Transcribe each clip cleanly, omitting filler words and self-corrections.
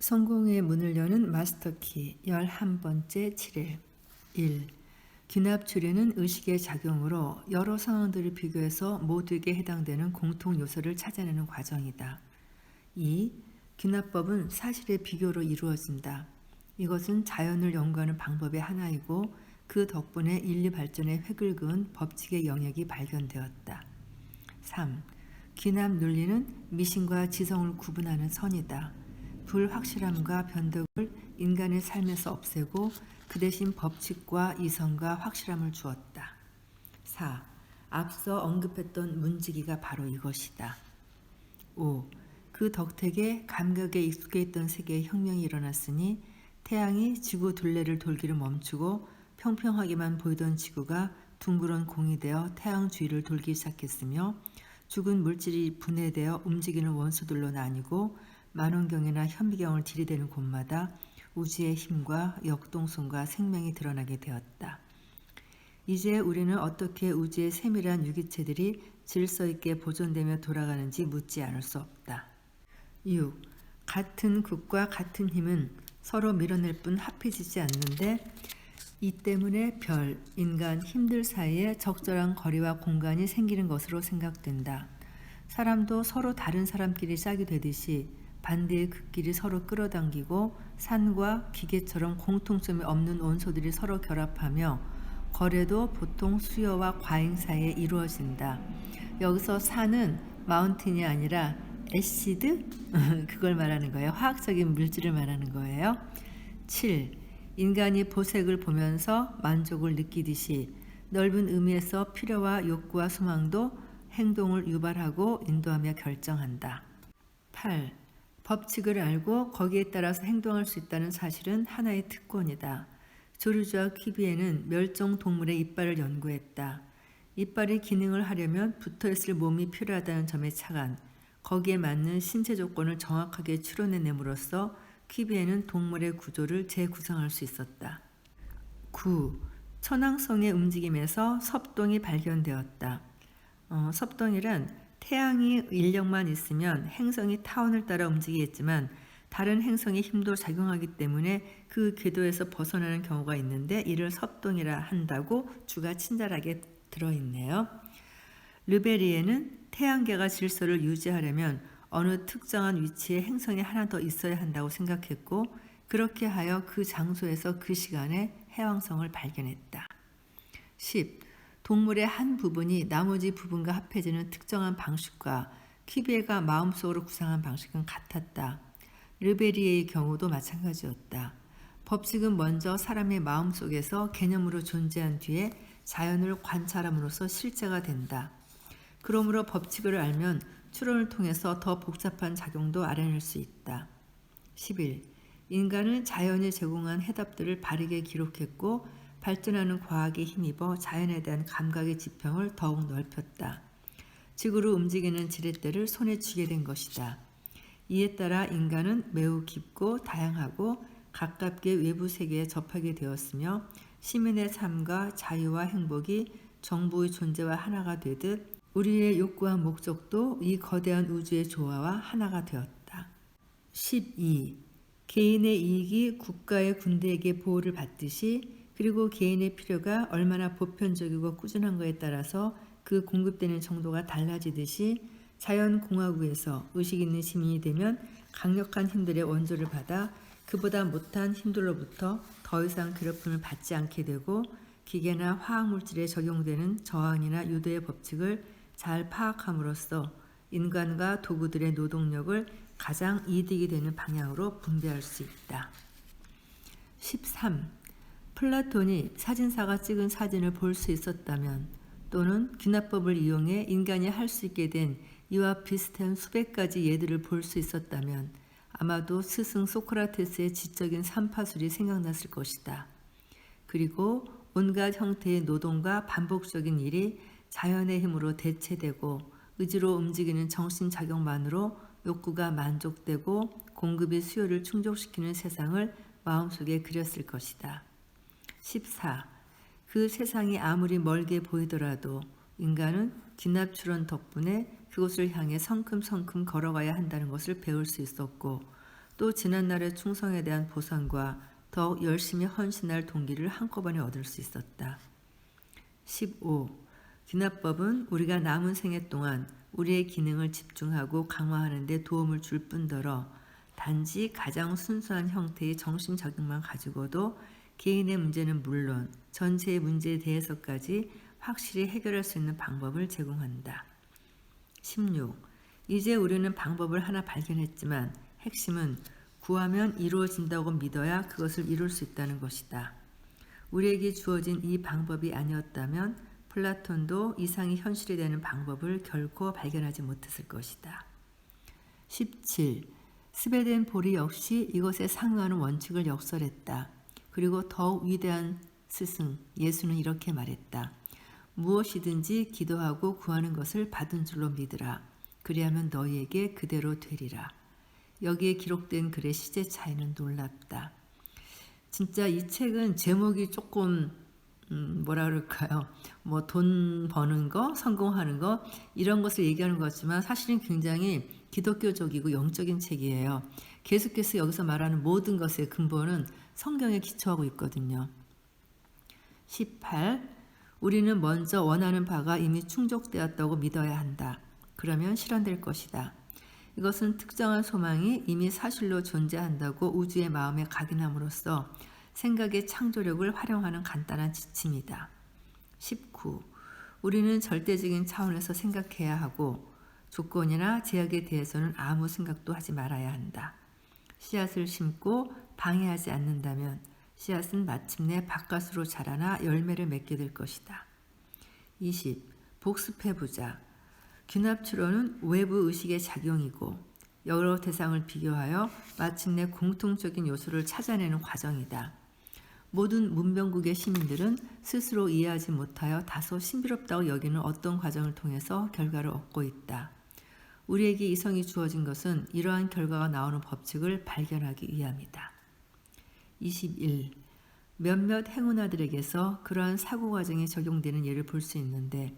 성공의 문을 여는 마스터키 11번째 7일 1. 귀납 추리는 의식의 작용으로 여러 상황들을 비교해서 모두에게 해당되는 공통 요소를 찾아내는 과정이다. 2. 귀납법은 사실의 비교로 이루어진다. 이것은 자연을 연구하는 방법의 하나이고 그 덕분에 인류 발전의 획을 그은 법칙의 영역이 발견되었다. 3. 귀납 논리는 미신과 지성을 구분하는 선이다. 불확실함과 변덕을 인간의 삶에서 없애고 그 대신 법칙과 이성과 확실함을 주었다. 4. 앞서 언급했던 문지기가 바로 이것이다. 5. 그 덕택에 감각에 익숙해 있던 세계에 혁명이 일어났으니 태양이 지구 둘레를 돌기를 멈추고 평평하게만 보이던 지구가 둥그런 공이 되어 태양 주위를 돌기 시작했으며 죽은 물질이 분해되어 움직이는 원소들로 나뉘고 만원경이나 현미경을 들이대는 곳마다 우주의 힘과 역동성과 생명이 드러나게 되었다. 이제 우리는 어떻게 우주의 세밀한 유기체들이 질서 있게 보존되며 돌아가는지 묻지 않을 수 없다. 6. 같은 극과 같은 힘은 서로 밀어낼 뿐 합해지지 않는데 이 때문에 별, 인간, 힘들 사이에 적절한 거리와 공간이 생기는 것으로 생각된다. 사람도 서로 다른 사람끼리 짝이 되듯이 반대의 극끼리 서로 끌어당기고 산과 기계처럼 공통점이 없는 원소들이 서로 결합하며 거래도 보통 수요와 과잉 사이에 이루어진다. 여기서 산은 마운틴이 아니라 애시드? 그걸 말하는 거예요. 화학적인 물질을 말하는 거예요. 7. 인간이 보색을 보면서 만족을 느끼듯이 넓은 의미에서 필요와 욕구와 소망도 행동을 유발하고 인도하며 결정한다. 8. 법칙을 알고 거기에 따라서 행동할 수 있다는 사실은 하나의 특권이다. 조류주와 퀴비에는 멸종 동물의 이빨을 연구했다. 이빨이 기능을 하려면 붙어있을 몸이 필요하다는 점에 착안, 거기에 맞는 신체 조건을 정확하게 추론해냄으로써 퀴비에는 동물의 구조를 재구성할 수 있었다. 9. 천왕성의 움직임에서 섭동이 발견되었다. 섭동이란 태양이 인력만 있으면 행성이 타원을 따라 움직이겠지만 다른 행성의 힘도 작용하기 때문에 그 궤도에서 벗어나는 경우가 있는데 이를 섭동이라 한다고 주가 친절하게 들어있네요. 르베리에는 태양계가 질서를 유지하려면 어느 특정한 위치에 행성이 하나 더 있어야 한다고 생각했고 그렇게 하여 그 장소에서 그 시간에 해왕성을 발견했다. 10. 동물의 한 부분이 나머지 부분과 합해지는 특정한 방식과 퀴비에가 마음속으로 구상한 방식은 같았다. 르베리에의 경우도 마찬가지였다. 법칙은 먼저 사람의 마음속에서 개념으로 존재한 뒤에 자연을 관찰함으로써 실제가 된다. 그러므로 법칙을 알면 추론을 통해서 더 복잡한 작용도 알아낼 수 있다. 11. 인간은 자연이 제공한 해답들을 바르게 기록했고 발전하는 과학에 힘입어 자연에 대한 감각의 지평을 더욱 넓혔다. 지구로 움직이는 지렛대를 손에 쥐게 된 것이다. 이에 따라 인간은 매우 깊고 다양하고 가깝게 외부 세계에 접하게 되었으며 시민의 삶과 자유와 행복이 정부의 존재와 하나가 되듯 우리의 욕구와 목적도 이 거대한 우주의 조화와 하나가 되었다. 12. 개인의 이익이 국가의 군대에게 보호를 받듯이 그리고 개인의 필요가 얼마나 보편적이고 꾸준한 것에 따라서 그 공급되는 정도가 달라지듯이 자연공화국에서 의식 있는 시민이 되면 강력한 힘들의 원조를 받아 그보다 못한 힘들로부터 더 이상 괴롭힘을 받지 않게 되고 기계나 화학물질에 적용되는 저항이나 유도의 법칙을 잘 파악함으로써 인간과 도구들의 노동력을 가장 이득이 되는 방향으로 분배할 수 있다. 13. 플라톤이 사진사가 찍은 사진을 볼 수 있었다면 또는 귀납법을 이용해 인간이 할 수 있게 된 이와 비슷한 수백 가지 예들을 볼 수 있었다면 아마도 스승 소크라테스의 지적인 삼파술이 생각났을 것이다. 그리고 온갖 형태의 노동과 반복적인 일이 자연의 힘으로 대체되고 의지로 움직이는 정신작용만으로 욕구가 만족되고 공급이 수요를 충족시키는 세상을 마음속에 그렸을 것이다. 14. 그 세상이 아무리 멀게 보이더라도 인간은 귀납추론 덕분에 그곳을 향해 성큼성큼 걸어가야 한다는 것을 배울 수 있었고 또 지난날의 충성에 대한 보상과 더욱 열심히 헌신할 동기를 한꺼번에 얻을 수 있었다. 15. 귀납법은 우리가 남은 생애 동안 우리의 기능을 집중하고 강화하는 데 도움을 줄 뿐더러 단지 가장 순수한 형태의 정신작용만 가지고도 개인의 문제는 물론 전체의 문제에 대해서까지 확실히 해결할 수 있는 방법을 제공한다. 16. 이제 우리는 방법을 하나 발견했지만 핵심은 구하면 이루어진다고 믿어야 그것을 이룰 수 있다는 것이다. 우리에게 주어진 이 방법이 아니었다면 플라톤도 이상이 현실이 되는 방법을 결코 발견하지 못했을 것이다. 17. 스웨덴 보리 역시 이것에 상응하는 원칙을 역설했다. 그리고 더욱 위대한 스승 예수는 이렇게 말했다. 무엇이든지 기도하고 구하는 것을 받은 줄로 믿으라. 그리하면 너희에게 그대로 되리라. 여기에 기록된 글의 시제 차이는 놀랍다. 진짜 이 책은 제목이 조금 뭐라 그럴까요? 뭐 돈 버는 거, 성공하는 거 이런 것을 얘기하는 것 같지만 사실은 굉장히 기독교적이고 영적인 책이에요. 계속해서 여기서 말하는 모든 것의 근본은 성경에 기초하고 있거든요. 18. 우리는 먼저 원하는 바가 이미 충족되었다고 믿어야 한다. 그러면 실현될 것이다. 이것은 특정한 소망이 이미 사실로 존재한다고 우주의 마음에 각인함으로써 생각의 창조력을 활용하는 간단한 지침이다. 19. 우리는 절대적인 차원에서 생각해야 하고 조건이나 제약에 대해서는 아무 생각도 하지 말아야 한다. 씨앗을 심고 방해하지 않는다면 씨앗은 마침내 바깥으로 자라나 열매를 맺게 될 것이다. 20. 복습해보자. 귀납추론은 외부 의식의 작용이고 여러 대상을 비교하여 마침내 공통적인 요소를 찾아내는 과정이다. 모든 문명국의 시민들은 스스로 이해하지 못하여 다소 신비롭다고 여기는 어떤 과정을 통해서 결과를 얻고 있다. 우리에게 이성이 주어진 것은 이러한 결과가 나오는 법칙을 발견하기 위함이다. 21. 몇몇 행운아들에게서 그러한 사고 과정이 적용되는 예를 볼 수 있는데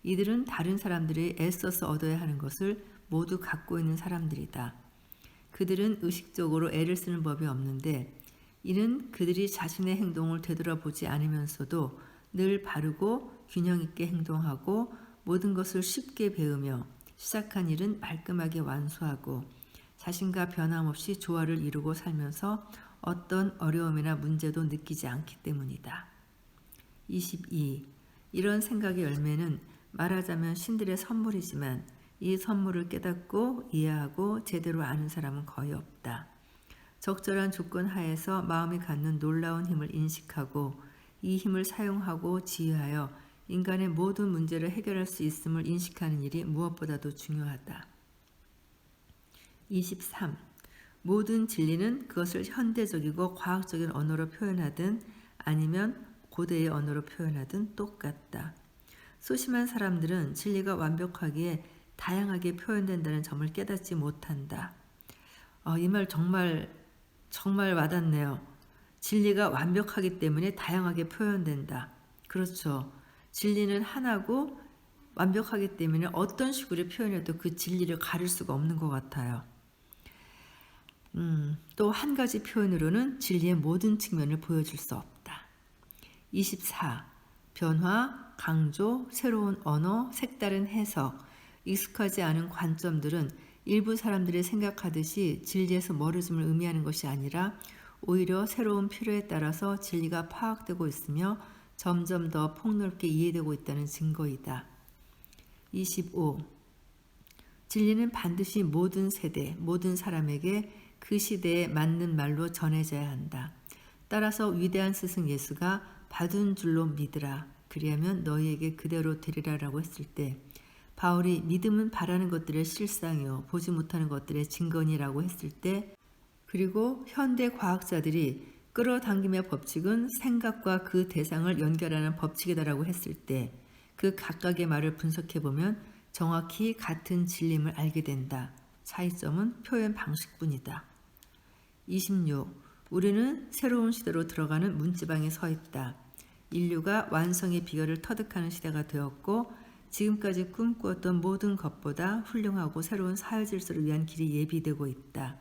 이들은 다른 사람들이 애써서 얻어야 하는 것을 모두 갖고 있는 사람들이다. 그들은 의식적으로 애를 쓰는 법이 없는데 이는 그들이 자신의 행동을 되돌아보지 않으면서도 늘 바르고 균형 있게 행동하고 모든 것을 쉽게 배우며 시작한 일은 말끔하게 완수하고 자신과 변함없이 조화를 이루고 살면서 어떤 어려움이나 문제도 느끼지 않기 때문이다. 22. 이런 생각의 열매는 말하자면 신들의 선물이지만 이 선물을 깨닫고 이해하고 제대로 아는 사람은 거의 없다. 적절한 조건 하에서 마음이 갖는 놀라운 힘을 인식하고 이 힘을 사용하고 지휘하여 인간의 모든 문제를 해결할 수 있음을 인식하는 일이 무엇보다도 중요하다. 23. 모든 진리는 그것을 현대적이고 과학적인 언어로 표현하든 아니면 고대의 언어로 표현하든 똑같다. 소심한 사람들은 진리가 완벽하기에 다양하게 표현된다는 점을 깨닫지 못한다. 이 말 정말 와닿네요. 진리가 완벽하기 때문에 다양하게 표현된다. 그렇죠. 진리는 하나고 완벽하기 때문에 어떤 식으로 표현해도 그 진리를 가릴 수가 없는 것 같아요. 또 한 가지 표현으로는 진리의 모든 측면을 보여줄 수 없다. 24. 변화, 강조, 새로운 언어, 색다른 해석, 익숙하지 않은 관점들은 일부 사람들이 생각하듯이 진리에서 멀어짐을 의미하는 것이 아니라 오히려 새로운 필요에 따라서 진리가 파악되고 있으며 점점 더 폭넓게 이해되고 있다는 증거이다. 25. 진리는 반드시 모든 세대, 모든 사람에게 그 시대에 맞는 말로 전해져야 한다. 따라서 위대한 스승 예수가 받은 줄로 믿으라. 그리하면 너희에게 그대로 되리라라고 했을 때 바울이 믿음은 바라는 것들의 실상이요 보지 못하는 것들의 증거니라고 했을 때 그리고 현대 과학자들이 끌어당김의 법칙은 생각과 그 대상을 연결하는 법칙이다라고 했을 때 그 각각의 말을 분석해보면 정확히 같은 진림을 알게 된다. 차이점은 표현 방식뿐이다. 26. 우리는 새로운 시대로 들어가는 문지방에 서 있다. 인류가 완성의 비결을 터득하는 시대가 되었고 지금까지 꿈꾸었던 모든 것보다 훌륭하고 새로운 사회 질서를 위한 길이 예비되고 있다.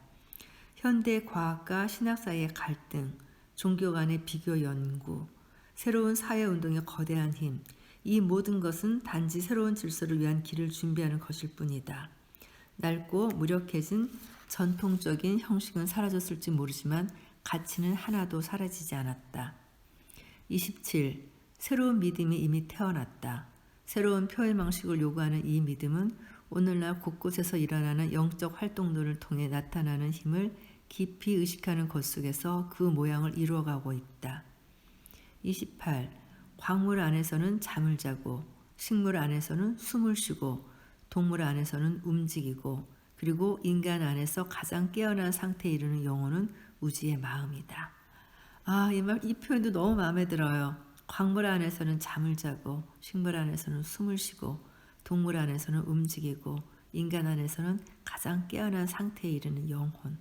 현대 과학과 신학 사이의 갈등, 종교 간의 비교 연구, 새로운 사회운동의 거대한 힘, 이 모든 것은 단지 새로운 질서를 위한 길을 준비하는 것일 뿐이다. 낡고 무력해진 전통적인 형식은 사라졌을지 모르지만 가치는 하나도 사라지지 않았다. 27. 새로운 믿음이 이미 태어났다. 새로운 표현 방식을 요구하는 이 믿음은 오늘날 곳곳에서 일어나는 영적 활동들을 통해 나타나는 힘을 깊이 의식하는 것 속에서 그 모양을 이루어가고 있다. 28. 광물 안에서는 잠을 자고, 식물 안에서는 숨을 쉬고, 동물 안에서는 움직이고, 그리고 인간 안에서 가장 깨어난 상태에 이르는 영혼은 우주의 마음이다. 이 표현도 너무 마음에 들어요. 광물 안에서는 잠을 자고, 식물 안에서는 숨을 쉬고, 동물 안에서는 움직이고, 인간 안에서는 가장 깨어난 상태에 이르는 영혼.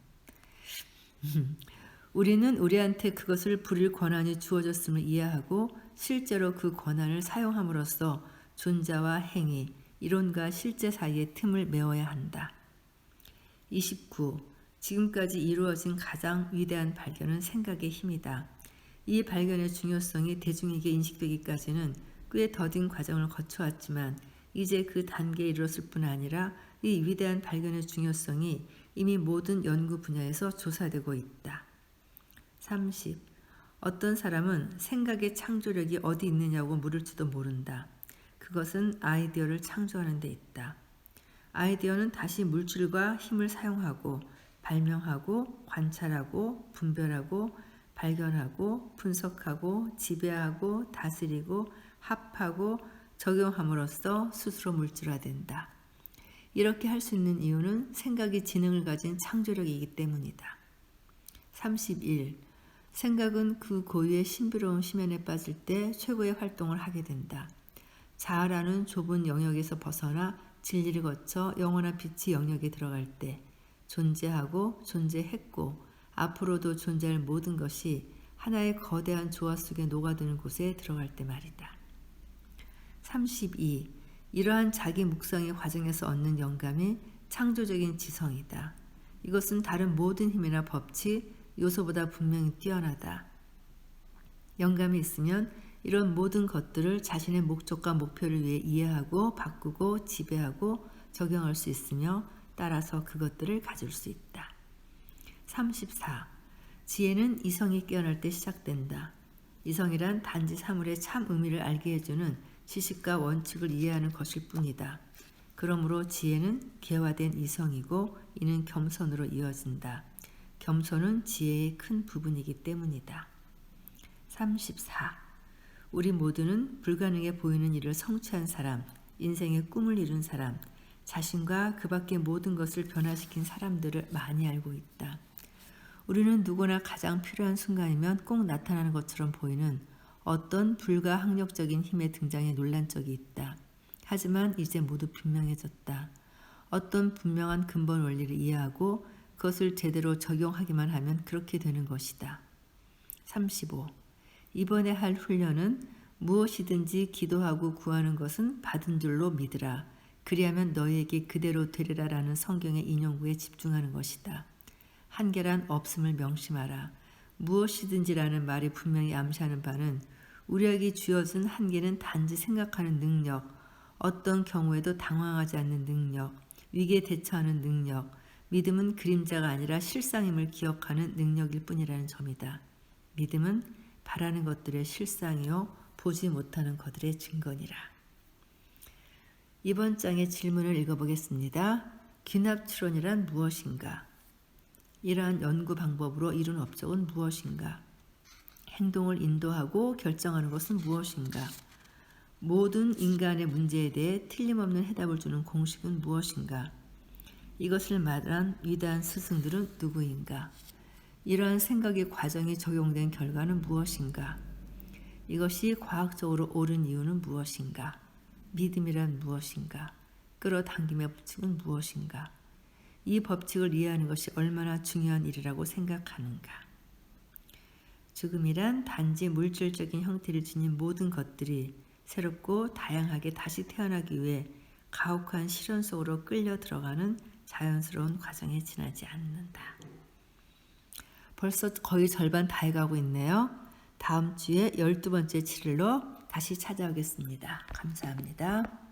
우리는 우리한테 그것을 부릴 권한이 주어졌음을 이해하고 실제로 그 권한을 사용함으로써 존재와 행위, 이론과 실제 사이의 틈을 메워야 한다. 29. 지금까지 이루어진 가장 위대한 발견은 생각의 힘이다. 이 발견의 중요성이 대중에게 인식되기까지는 꽤 더딘 과정을 거쳐왔지만 이제 그 단계에 이르렀을 뿐 아니라 이 위대한 발견의 중요성이 이미 모든 연구 분야에서 조사되고 있다. 30. 어떤 사람은 생각의 창조력이 어디 있느냐고 물을지도 모른다. 그것은 아이디어를 창조하는 데 있다. 아이디어는 다시 물질과 힘을 사용하고 발명하고 관찰하고 분별하고 발견하고 분석하고 지배하고 다스리고 합하고 적용함으로써 스스로 물질화된다. 이렇게 할 수 있는 이유는 생각이 지능을 가진 창조력이기 때문이다. 31. 생각은 그 고유의 신비로운 심연에 빠질 때 최고의 활동을 하게 된다. 자아라는 좁은 영역에서 벗어나 진리를 거쳐 영원한 빛의 영역에 들어갈 때 존재하고 존재했고 앞으로도 존재할 모든 것이 하나의 거대한 조화 속에 녹아드는 곳에 들어갈 때 말이다. 32. 이러한 자기 묵상의 과정에서 얻는 영감이 창조적인 지성이다. 이것은 다른 모든 힘이나 법칙, 요소보다 분명히 뛰어나다. 영감이 있으면 이런 모든 것들을 자신의 목적과 목표를 위해 이해하고 바꾸고 지배하고 적용할 수 있으며 따라서 그것들을 가질 수 있다. 34. 지혜는 이성이 깨어날 때 시작된다. 이성이란 단지 사물의 참 의미를 알게 해주는 지식과 원칙을 이해하는 것일 뿐이다. 그러므로 지혜는 개화된 이성이고 이는 겸손으로 이어진다. 겸손은 지혜의 큰 부분이기 때문이다. 34. 우리 모두는 불가능해 보이는 일을 성취한 사람, 인생의 꿈을 이룬 사람, 자신과 그 밖의 모든 것을 변화시킨 사람들을 많이 알고 있다. 우리는 누구나 가장 필요한 순간이면 꼭 나타나는 것처럼 보이는 어떤 불가항력적인 힘의 등장에 놀란 적이 있다. 하지만 이제 모두 분명해졌다. 어떤 분명한 근본 원리를 이해하고 그것을 제대로 적용하기만 하면 그렇게 되는 것이다. 35. 이번에 할 훈련은 무엇이든지 기도하고 구하는 것은 받은 줄로 믿으라. 그리하면 너희에게 그대로 되리라 라는 성경의 인용구에 집중하는 것이다. 한계란 없음을 명심하라. 무엇이든지라는 말이 분명히 암시하는 바는 우리에게 주어진 한계는 단지 생각하는 능력, 어떤 경우에도 당황하지 않는 능력, 위기에 대처하는 능력, 믿음은 그림자가 아니라 실상임을 기억하는 능력일 뿐이라는 점이다. 믿음은 바라는 것들의 실상이요 보지 못하는 것들의 증거니라. 이번 장의 질문을 읽어보겠습니다. 귀납추론이란 무엇인가? 이러한 연구 방법으로 이룬 업적은 무엇인가? 행동을 인도하고 결정하는 것은 무엇인가? 모든 인간의 문제에 대해 틀림없는 해답을 주는 공식은 무엇인가? 이것을 말한 위대한 스승들은 누구인가? 이러한 생각의 과정이 적용된 결과는 무엇인가? 이것이 과학적으로 옳은 이유는 무엇인가? 믿음이란 무엇인가? 끌어당김의 법칙은 무엇인가? 이 법칙을 이해하는 것이 얼마나 중요한 일이라고 생각하는가? 죽음이란 단지 물질적인 형태를 지닌 모든 것들이 새롭고 다양하게 다시 태어나기 위해 가혹한 시련 속으로 끌려 들어가는 자연스러운 과정에 지나지 않는다. 벌써 거의 절반 다 해가고 있네요. 다음 주에 12번째 7일로 다시 찾아오겠습니다. 감사합니다.